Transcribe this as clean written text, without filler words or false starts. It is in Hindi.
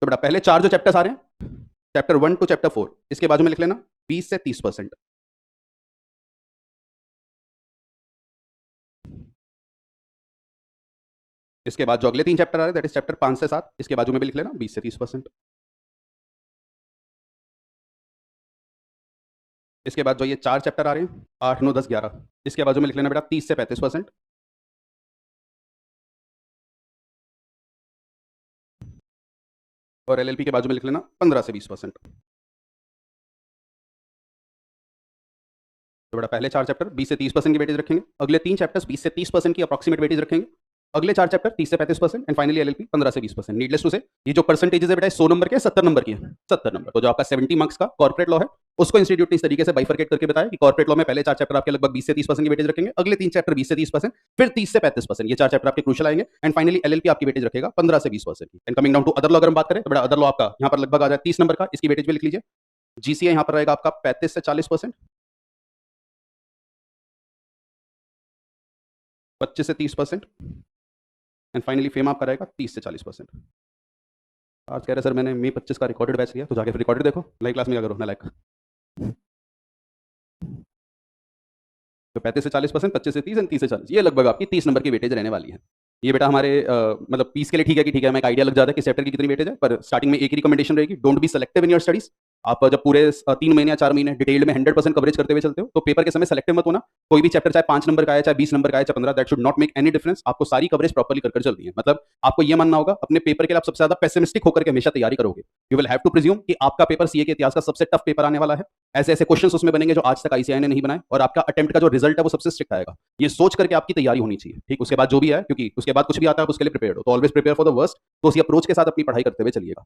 तो बेटा पहले 4 जो चैप्टर्स आ रहे हैं, चैप्टर 1 टू चैप्टर 4, इसके बाजू में लिख लेना 20 से 30%। इसके बाद जो अगले 3 चैप्टर आ रहे हैं, दैट इज चैप्टर 5 से 7, इसके बाजू में भी लिख लेना 20 से 30%। इसके बाद जो ये 4 चैप्टर आ रहे हैं, 8, 9, 10, 11, इसके बाजू में लिख लेना बेटा 30 से 35%। और एलएलपी के बाजू में लिख लेना 15 से 20%। तो बेटा पहले 4 चैप्टर 20 से 30% की वेटेज रखेंगे, अगले 3 चैप्टर्स 20 से 30% की अप्रॉक्सीमेट वेटेज रखेंगे, अगले 4 चैप्टर 30 से 35% एंड फाइनली एलएलपी 15 से 20%। नीडलेस टू से ये जो परसेंटेजेस है बेटा 100 नंबर के 70 नंबर की है, 70 नंबर। तो जो आपका 70 मार्क्स का कॉर्पोरेट लॉ है, उसको इंस्टीट्यूट ने इस तरीके से बाइफरकेट करके बताया कि कॉर्पोरेट लॉ में पहले 4 चैप्टर आपके लगभग 20 से 30% की वेटेज रखेंगे, अगले 3 चैप्टर 20 से 30%, फिर 30 से 35%, ये 4 चैप्टर आपके क्रूशियल आएंगे एंड फाइनली एलएलपी आपकी वेटेज रखेगा 15 से 20% की। And coming down to other law अगर हम बात करें तो बेटा अदर लॉ आपका यहाँ पर लगभग आ जाए 30 नंबर का, इसकी वेटेज भी लिख लीजिए। जीसीए यहाँ पर रहेगा आपका 35 से 40%, 25 से 30% एंड फाइनली फेम आपका रहेगा 30 से 40%। आज कह रहे सर मैंने मई 25 का रिकॉर्डेड बैच लिया, तो जाके फिर रिकॉर्डेड देखो, लाइव क्लास में क्या करो ना लाइक। तो 35 से 40%, 25 से 30 एंड 30 से 40, ये लगभग आपकी 30 नंबर की वेटेज रहने वाली है। ये बेटा हमारे मतलब 20 के लिए ठीक है कि ठीक है, हमें एक आइडिया लग जाता है कि चैप्टर की कितनी वेटेज है, पर स्टार्टिंग में एक ही रिकमेंडेशन रहेगी, don't be selective in your studies. आप जब पूरे 3 महीने या 4 महीने डिटेल्ड में 100% कवरेज करते हुए चलते हो, तो पेपर के समय सेलेक्टिव मत होना। कोई भी चैप्टर चाहे 5 नंबर का है, चाहे 20 नंबर का है, चाहे 15, that should not make any difference. आपको सारी कवरेज प्रॉपर्ली कर चलनी है। मतलब आपको ये मानना होगा अपने पेपर के लिए आप सबसे ज्यादा पेसिमिस्टिक होकर के हमेशा तैयारी करोगे। You will have to presume कि आपका पेपर सीए के इतिहास का सबसे टफ पेपर आने वाला है। ऐसे ऐसे क्वेश्चंस उसमें बनेंगे जो आज तक आईसीआई ने नहीं बनाए, और आपका अटेम्प्ट का जो रिजल्ट है वो सबसे स्ट्रिक्ट आएगा। ये सोच करके आपकी तैयारी होनी चाहिए। ठीक, उसके बाद जो भी है, क्योंकि उसके बाद कुछ भी आता है उसके लिए प्रिपेयर हो, तो always prepare for the worst. तो उसी अप्रोच के साथ अपनी पढ़ाई करते हुए चलिएगा।